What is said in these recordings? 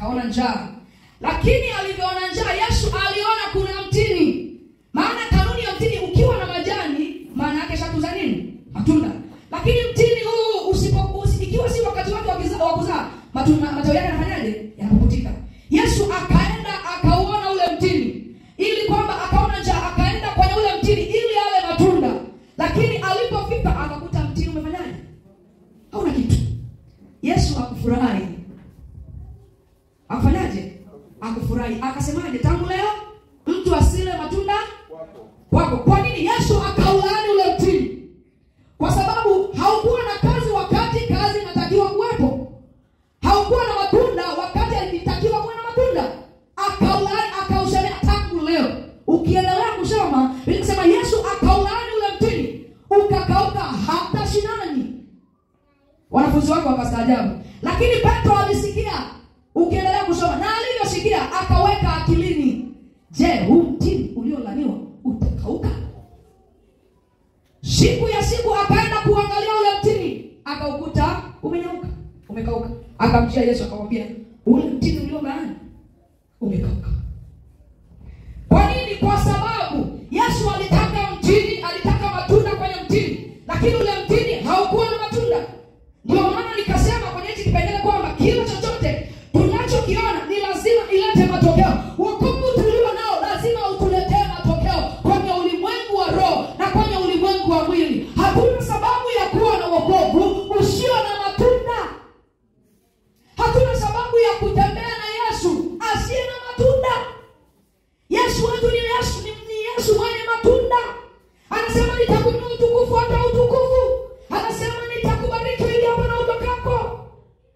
akaona njaa. Lakini alivyoona njaa, Yesu aliona kuna mtini. Maana kanuni ya mtini, ukiwa na majani maana yake shatuza nini? Matunda. Lakini mtini huu ikiwa si wakati wake wa kuzaa, matawi yake yanafanyaje? Yanapukutika. Yesu akaenda akauona ule mtini, ili kwamba akaona njaa, akaenda kwenye ule mtini ili ale matunda. Lakini alipofika akakuta mtini umefanyaje? Hauna kitu. Yesu akufurahi. Afanyaje? Akufurahi. Akasemaje? Tangu leo mtu asile matunda wako. Kwa nini Yesu akaulaani ule mtini? Kwa sababu haukuwa na kazi wakati kazi inatakiwa kuwepo. Haukuwa na matunda wakati ilitakiwa kuwa na matunda. Akaulaani, akausemea tangu leo. Ukiendelea kusoma, inasema Yesu akaulaani ule mtini, ukakauka hata shinani. Wanafunzi wake wakastaajabu. Lakini Petro alisikia. Ukiendelea kusoma, na alivyosikia akaweka akilini, je, huu mtini uliolaniwa utakauka? Siku ya siku akaenda kuangalia ule mtini, akaukuta umenyauka, umekauka. Akamjia Yesu akamwambia, ule mtini uliolaani umekauka. Kwa nini? Kwa sababu Yesu alitaka mtini, alitaka matunda kwenye mtini, lakini ule mtini haukuwa na matunda. Ndio maana nikasema kwenye hiki kipengele kwamba kila chochote tunachokiona ni lazima ilete matokeo. Wokovu tulio nao lazima utuletee matokeo kwenye ulimwengu wa roho na kwenye ulimwengu wa mwili. Hakuna sababu ya kuwa na wokovu usio na matunda. Hakuna sababu ya kutembea na Yesu asiye na matunda. Yesu wetu ni Yesu mwenye matunda. Anasema nitakuinua utukufu hata utukufu. Anasema nitakubariki ili hapo na utokako.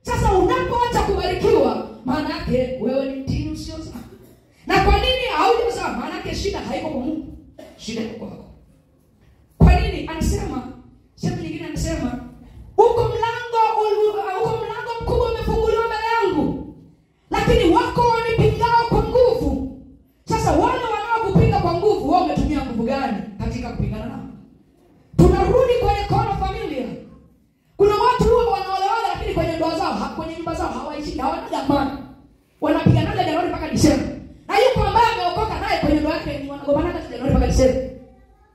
Sasa unapoacha kubarikiwa, maana yake wewe ni mtini usiozaa. Na kwa nini haujazaa? Maana yake shida haiko kwa Mungu. Shida iko kwako. Kwa nini? Anasema, sehemu nyingine anasema, uko mlango mkubwa umefunguliwa mbele yangu, lakini wako wanipingao kwa nguvu. Sasa wale wanaokupinga kwa nguvu, wao umetumia nguvu gani katika kupingana nao? Tunarudi kwenye kona familia. Kuna watu huwa wanaolewa lakini kwenye ndoa zao, kwenye nyumba zao hawaishi, hawana jamani. Wanapigana Januari mpaka Disemba. Na yuko ambaye ameokoka naye kwenye ndoa yake ni wanagombana hata Januari mpaka Disemba.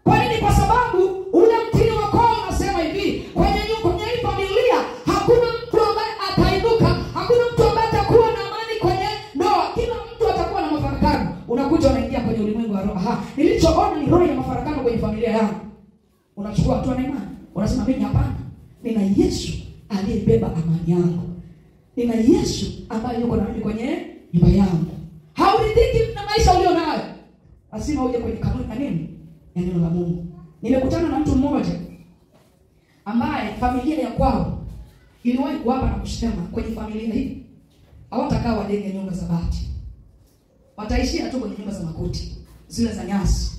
Kwa nini? Kwa sababu ule mtini wa kwao unasema hivi, kwenye hii familia hakuna mtu ambaye atainuka, hakuna mtu ambaye atakuwa na amani kwenye ndoa. Kila mtu atakuwa na mafarakano. Unakuja unaingia kwenye ulimwengu wa roho. Nilichoona ni roho ya mafarakano kwenye familia yangu. Unachukua hatua na imani. Unasema mimi hapana. Nina Yesu aliyebeba amani yangu. Nina Yesu ambaye yuko na mimi kwenye nyumba yangu. Hauridhiki na maisha ulio nayo, lazima uje kwenye kanuni na nini? Ya neno la Mungu. Nimekutana na mtu mmoja ambaye familia ya kwao iliwahi kuapa na kusema kwenye familia hii hawatakaa wajenge nyumba za bati. Wataishia tu kwenye nyumba za makuti, zile za nyasi.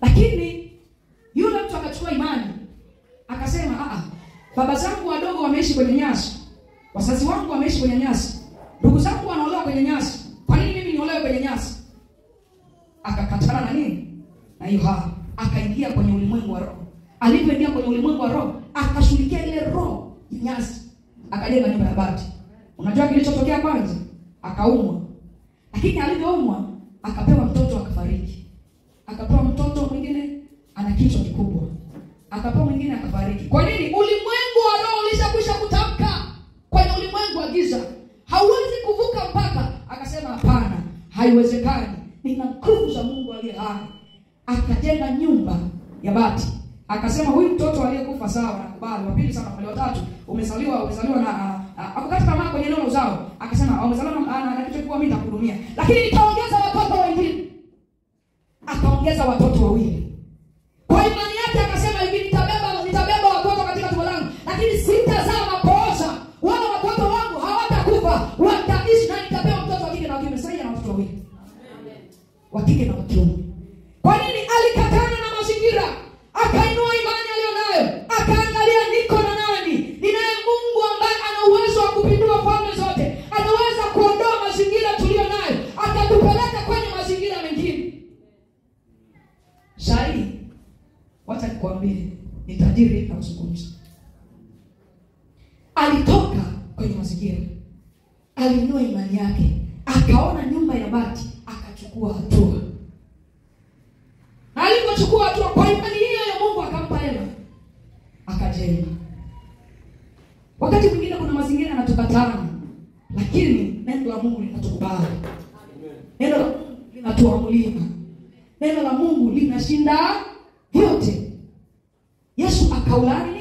Lakini yule mtu akachukua imani, akasema baba zangu wadogo wameishi kwenye nyasi, wazazi wangu wameishi kwenye nyasi, ndugu zangu wanaolewa kwenye nyasi, kwa nini mimi niolewe kwenye nyasi? Akakatana na nini? Na hiyo akaingia kwenye ulimwengu wa roho. Alipoingia kwenye ulimwengu wa roho, akashughulikia ile roho ya nyasi, akajenga nyumba ya bati. Unajua kilichotokea kwanza? Akaumwa. Lakini alipoumwa akapewa mtoto akafariki. Akapewa mtoto mwingine ana kichwa kikubwa. Akapewa mwingine akafariki. Kwa nini? Ulimwengu wa roho ulishakwisha kutamka kwenye ulimwengu wa giza. Hauwezi kuvuka mpaka. Akasema hapana, haiwezekani. Nina nguvu za Mungu aliye hai. Akajenga nyumba ya bati. Akasema huyu mtoto aliyekufa sawa, nakubali. Wa pili sana, wale watatu umezaliwa na akakata tamaa kwenye eneo la uzao. Akasema umezaliwa na kitu kikubwa, mimi nitakuhudumia. Lakini nitaongeza watoto wengine. Akaongeza watoto wawili. Kwa imani yake akasema hivi, nitabeba watoto katika tumbo langu, lakini sitazaa mapooza. Wale watoto wangu hawatakufa, wataishi, na nitapewa mtoto wa kike na wa kiume. Sasa ana watoto wawili. Wa kike na wa kiume. Kwa nini? Alikatana na mazingira. Akainua imani aliyonayo. Akaangalia niko na nani? Ninaye Mungu ambaye ana uwezo wa kupindua falme zote. Anaweza kuondoa mazingira tulio nayo, akatupeleka kwenye mazingira mengine. Shai, wacha nikwambie, ni tajiri na uzungumzi. Alitoka kwenye mazingira. alinua imani yake, akaona nyumba ya bati, akachukua hatua. Na alipochukua hatua kwa imani hiyo ya Mungu, akampa hela, akajenga. Wakati mwingine kuna mazingira yanatukataa, lakini neno la Mungu linatukubali. Neno la Mungu linatuamulia. Neno la Mungu linashinda vyote. Yesu akaulani